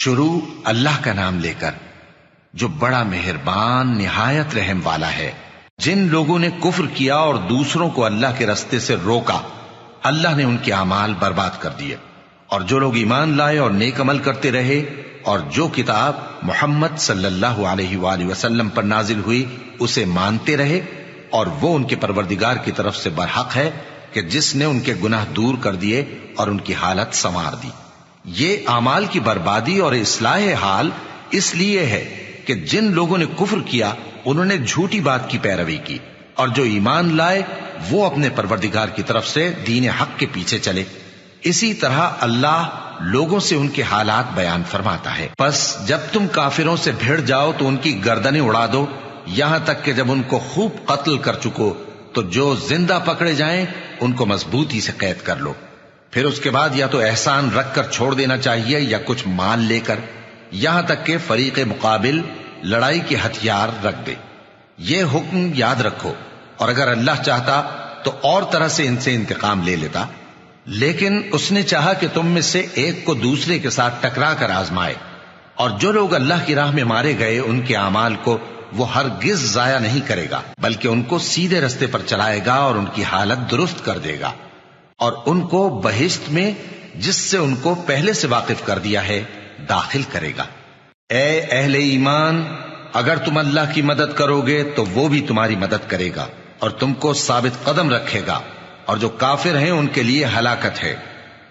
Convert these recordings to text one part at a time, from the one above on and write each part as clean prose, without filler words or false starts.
شروع اللہ کا نام لے کر جو بڑا مہربان نہایت رحم والا ہے۔ جن لوگوں نے کفر کیا اور دوسروں کو اللہ کے رستے سے روکا، اللہ نے ان کے اعمال برباد کر دیے، اور جو لوگ ایمان لائے اور نیک عمل کرتے رہے اور جو کتاب محمد صلی اللہ علیہ وآلہ وسلم پر نازل ہوئی اسے مانتے رہے، اور وہ ان کے پروردگار کی طرف سے برحق ہے کہ جس نے ان کے گناہ دور کر دیے اور ان کی حالت سنوار دی۔ یہ اعمال کی بربادی اور اصلاح حال اس لیے ہے کہ جن لوگوں نے کفر کیا انہوں نے جھوٹی بات کی پیروی کی، اور جو ایمان لائے وہ اپنے پروردگار کی طرف سے دین حق کے پیچھے چلے۔ اسی طرح اللہ لوگوں سے ان کے حالات بیان فرماتا ہے۔ پس جب تم کافروں سے بھیڑ جاؤ تو ان کی گردنیں اڑا دو، یہاں تک کہ جب ان کو خوب قتل کر چکو تو جو زندہ پکڑے جائیں ان کو مضبوطی سے قید کر لو۔ پھر اس کے بعد یا تو احسان رکھ کر چھوڑ دینا چاہیے یا کچھ مال لے کر، یہاں تک کہ فریق مقابل لڑائی کے ہتھیار رکھ دے۔ یہ حکم یاد رکھو، اور اگر اللہ چاہتا تو اور طرح سے ان سے انتقام لے لیتا، لیکن اس نے چاہا کہ تم میں سے ایک کو دوسرے کے ساتھ ٹکرا کر آزمائے۔ اور جو لوگ اللہ کی راہ میں مارے گئے ان کے اعمال کو وہ ہرگز ضائع نہیں کرے گا، بلکہ ان کو سیدھے رستے پر چلائے گا اور ان کی حالت درست کر دے گا، اور ان کو بہشت میں جس سے ان کو پہلے سے واقف کر دیا ہے داخل کرے گا۔ اے اہل ایمان، اگر تم اللہ کی مدد کرو گے تو وہ بھی تمہاری مدد کرے گا اور تم کو ثابت قدم رکھے گا، اور جو کافر ہیں ان کے لیے ہلاکت ہے،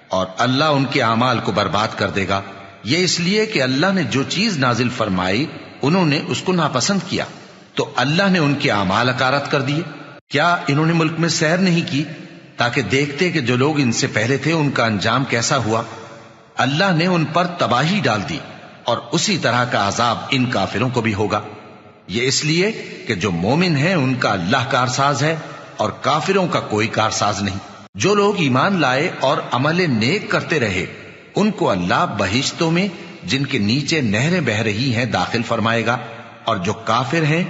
اور اللہ ان کے اعمال کو برباد کر دے گا۔ یہ اس لیے کہ اللہ نے جو چیز نازل فرمائی انہوں نے اس کو ناپسند کیا، تو اللہ نے ان کے اعمال اکارت کر دیے۔ کیا انہوں نے ملک میں سیر نہیں کی تاکہ دیکھتے کہ جو لوگ ان سے پہلے تھے ان کا انجام کیسا ہوا؟ اللہ نے ان پر تباہی ڈال دی، اور اسی طرح کا عذاب ان کافروں کو بھی ہوگا۔ یہ اس لیے کہ جو مومن ہیں ان کا اللہ کارساز ہے اور کافروں کا کوئی کارساز نہیں۔ جو لوگ ایمان لائے اور عمل نیک کرتے رہے ان کو اللہ بہشتوں میں جن کے نیچے نہریں بہ رہی ہیں داخل فرمائے گا، اور جو کافر ہیں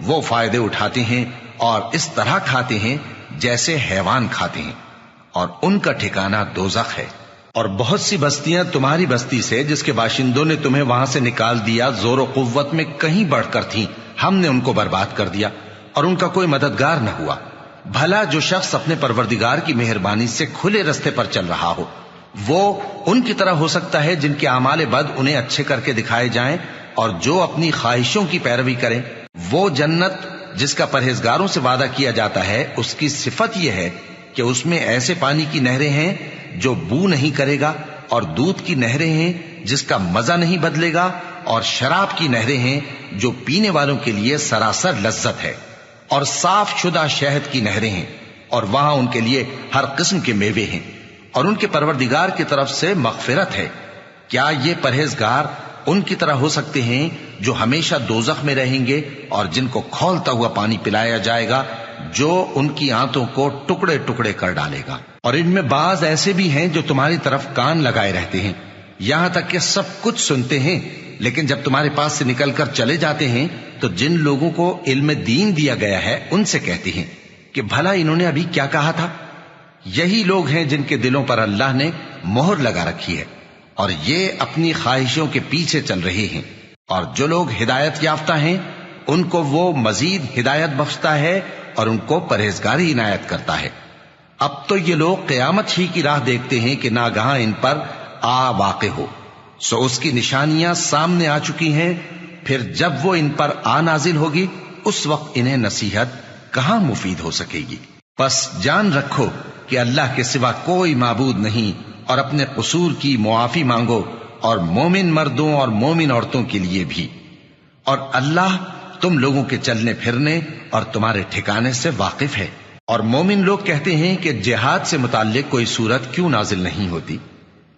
وہ فائدے اٹھاتے ہیں اور اس طرح کھاتے ہیں جیسے حیوان کھاتے ہیں، اور ان کا ٹھکانہ دوزخ ہے۔ اور بہت سی بستیاں تمہاری بستی سے جس کے باشندوں نے تمہیں وہاں سے نکال دیا زور و قوت میں کہیں بڑھ کر تھیں، ہم نے ان کو برباد کر دیا اور ان کا کوئی مددگار نہ ہوا۔ بھلا جو شخص اپنے پروردگار کی مہربانی سے کھلے رستے پر چل رہا ہو وہ ان کی طرح ہو سکتا ہے جن کے اعمال بد انہیں اچھے کر کے دکھائے جائیں، اور جو اپنی خواہشوں کی پیروی کریں وہ جنت جس کا پرہیزگاروں سے وعدہ کیا جاتا ہے اس کی صفت یہ ہے کہ اس میں ایسے پانی کی نہریں ہیں جو بو نہیں کرے گا، اور دودھ کی نہریں ہیں جس کا مزہ نہیں بدلے گا، اور شراب کی نہریں ہیں جو پینے والوں کے لیے سراسر لذت ہے، اور صاف شدہ شہد کی نہریں ہیں، اور وہاں ان کے لیے ہر قسم کے میوے ہیں، اور ان کے پروردگار کی طرف سے مغفرت ہے۔ کیا یہ پرہیزگار ان کی طرح ہو سکتے ہیں جو ہمیشہ دوزخ میں رہیں گے اور جن کو کھولتا ہوا پانی پلایا جائے گا جو ان کی آنتوں کو ٹکڑے ٹکڑے کر ڈالے گا؟ اور ان میں بعض ایسے بھی ہیں جو تمہاری طرف کان لگائے رہتے ہیں، یہاں تک کہ سب کچھ سنتے ہیں، لیکن جب تمہارے پاس سے نکل کر چلے جاتے ہیں تو جن لوگوں کو علم دین دیا گیا ہے ان سے کہتے ہیں کہ بھلا انہوں نے ابھی کیا کہا تھا؟ یہی لوگ ہیں جن کے دلوں پر اللہ نے مہر لگا رکھی ہے، اور یہ اپنی خواہشوں کے پیچھے چل رہے ہیں۔ اور جو لوگ ہدایت یافتہ ہیں ان کو وہ مزید ہدایت بخشتا ہے اور ان کو پرہیزگاری عنایت کرتا ہے۔ اب تو یہ لوگ قیامت ہی کی راہ دیکھتے ہیں کہ ناگہاں ان پر آ واقع ہو، سو اس کی نشانیاں سامنے آ چکی ہیں، پھر جب وہ ان پر آ نازل ہوگی اس وقت انہیں نصیحت کہاں مفید ہو سکے گی۔ پس جان رکھو کہ اللہ کے سوا کوئی معبود نہیں، اور اپنے قصور کی معافی مانگو، اور مومن مردوں اور مومن عورتوں کے لیے بھی۔ اور اللہ تم لوگوں کے چلنے پھرنے اور تمہارے ٹھکانے سے واقف ہے۔ اور مومن لوگ کہتے ہیں کہ جہاد سے متعلق کوئی سورت کیوں نازل نہیں ہوتی،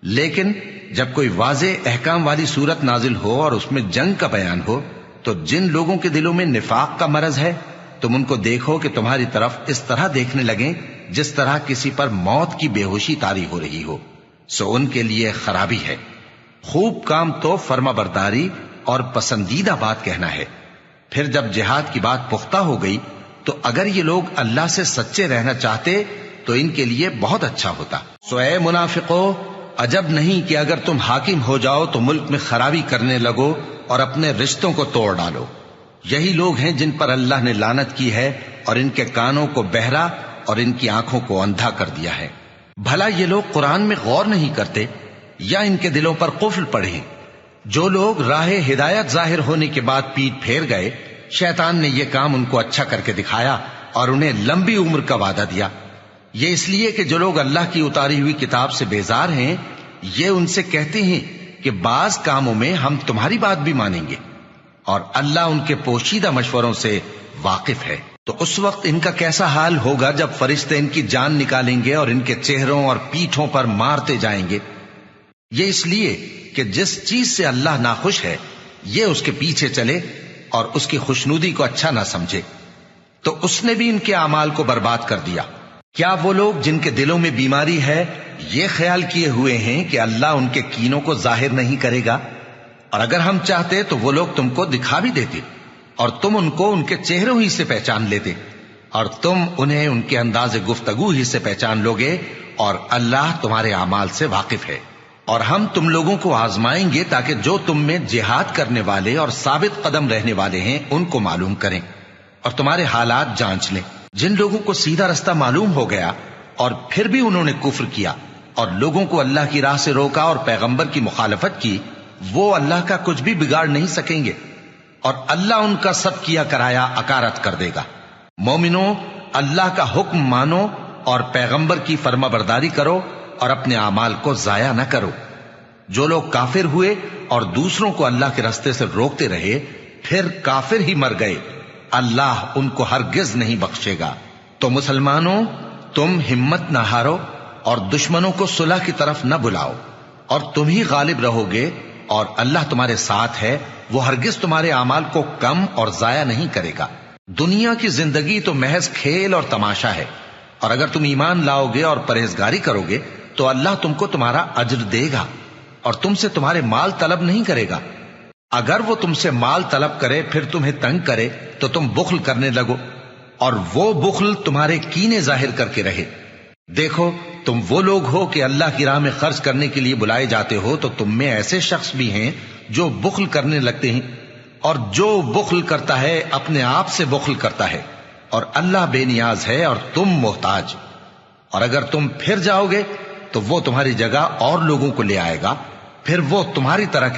لیکن جب کوئی واضح احکام والی سورت نازل ہو اور اس میں جنگ کا بیان ہو تو جن لوگوں کے دلوں میں نفاق کا مرض ہے تم ان کو دیکھو کہ تمہاری طرف اس طرح دیکھنے لگیں جس طرح کسی پر موت کی بے ہوشی طاری ہو رہی ہو، سو ان کے لیے خرابی ہے۔ خوب کام تو فرما برداری اور پسندیدہ بات کہنا ہے۔ پھر جب جہاد کی بات پختہ ہو گئی تو اگر یہ لوگ اللہ سے سچے رہنا چاہتے تو ان کے لیے بہت اچھا ہوتا۔ سو اے منافقو، عجب نہیں کہ اگر تم حاکم ہو جاؤ تو ملک میں خرابی کرنے لگو اور اپنے رشتوں کو توڑ ڈالو۔ یہی لوگ ہیں جن پر اللہ نے لعنت کی ہے اور ان کے کانوں کو بہرا اور ان کی آنکھوں کو اندھا کر دیا ہے۔ بھلا یہ لوگ قرآن میں غور نہیں کرتے یا ان کے دلوں پر قفل پڑے؟ جو لوگ راہ ہدایت ظاہر ہونے کے بعد پیٹ پھیر گئے، شیطان نے یہ کام ان کو اچھا کر کے دکھایا اور انہیں لمبی عمر کا وعدہ دیا۔ یہ اس لیے کہ جو لوگ اللہ کی اتاری ہوئی کتاب سے بیزار ہیں، یہ ان سے کہتے ہیں کہ بعض کاموں میں ہم تمہاری بات بھی مانیں گے، اور اللہ ان کے پوشیدہ مشوروں سے واقف ہے۔ تو اس وقت ان کا کیسا حال ہوگا جب فرشتے ان کی جان نکالیں گے اور ان کے چہروں اور پیٹھوں پر مارتے جائیں گے۔ یہ اس لیے کہ جس چیز سے اللہ ناخوش ہے یہ اس کے پیچھے چلے اور اس کی خوشنودی کو اچھا نہ سمجھے، تو اس نے بھی ان کے اعمال کو برباد کر دیا۔ کیا وہ لوگ جن کے دلوں میں بیماری ہے یہ خیال کیے ہوئے ہیں کہ اللہ ان کے کینوں کو ظاہر نہیں کرے گا؟ اور اگر ہم چاہتے تو وہ لوگ تم کو دکھا بھی دیتے اور تم ان کو ان کے چہروں ہی سے پہچان لیتے، اور تم انہیں ان کے انداز گفتگو ہی سے پہچان لوگے، اور اللہ تمہارے اعمال سے واقف ہے۔ اور ہم تم لوگوں کو آزمائیں گے تاکہ جو تم میں جہاد کرنے والے اور ثابت قدم رہنے والے ہیں ان کو معلوم کریں اور تمہارے حالات جانچ لیں۔ جن لوگوں کو سیدھا رستہ معلوم ہو گیا اور پھر بھی انہوں نے کفر کیا اور لوگوں کو اللہ کی راہ سے روکا اور پیغمبر کی مخالفت کی، وہ اللہ کا کچھ بھی بگاڑ نہیں سکیں گے، اور اللہ ان کا سب کیا کرایا اکارت کر دے گا۔ مومنوں، اللہ کا حکم مانو اور پیغمبر کی فرما برداری کرو اور اپنے اعمال کو ضائع نہ کرو۔ جو لوگ کافر ہوئے اور دوسروں کو اللہ کے راستے سے روکتے رہے پھر کافر ہی مر گئے، اللہ ان کو ہرگز نہیں بخشے گا۔ تو مسلمانوں، تم ہمت نہ ہارو اور دشمنوں کو صلح کی طرف نہ بلاؤ، اور تم ہی غالب رہو گے، اور اللہ تمہارے ساتھ ہے، وہ ہرگز تمہارے اعمال کو کم اور ضائع نہیں کرے گا۔ دنیا کی زندگی تو محض کھیل اور تماشا ہے، اور اگر تم ایمان لاؤ گے اور پرہیزگاری کرو گے تو اللہ تم کو تمہارا اجر دے گا اور تم سے تمہارے مال طلب نہیں کرے گا۔ اگر وہ تم سے مال طلب کرے پھر تمہیں تنگ کرے تو تم بخل کرنے لگو، اور وہ بخل تمہارے کینے ظاہر کر کے رہے۔ دیکھو، تم وہ لوگ ہو کہ اللہ کی راہ میں خرچ کرنے کے لیے بلائے جاتے ہو، تو تم میں ایسے شخص بھی ہیں جو بخل کرنے لگتے ہیں، اور جو بخل کرتا ہے اپنے آپ سے بخل کرتا ہے، اور اللہ بے نیاز ہے اور تم محتاج۔ اور اگر تم پھر جاؤ گے تو وہ تمہاری جگہ اور لوگوں کو لے آئے گا، پھر وہ تمہاری طرح کے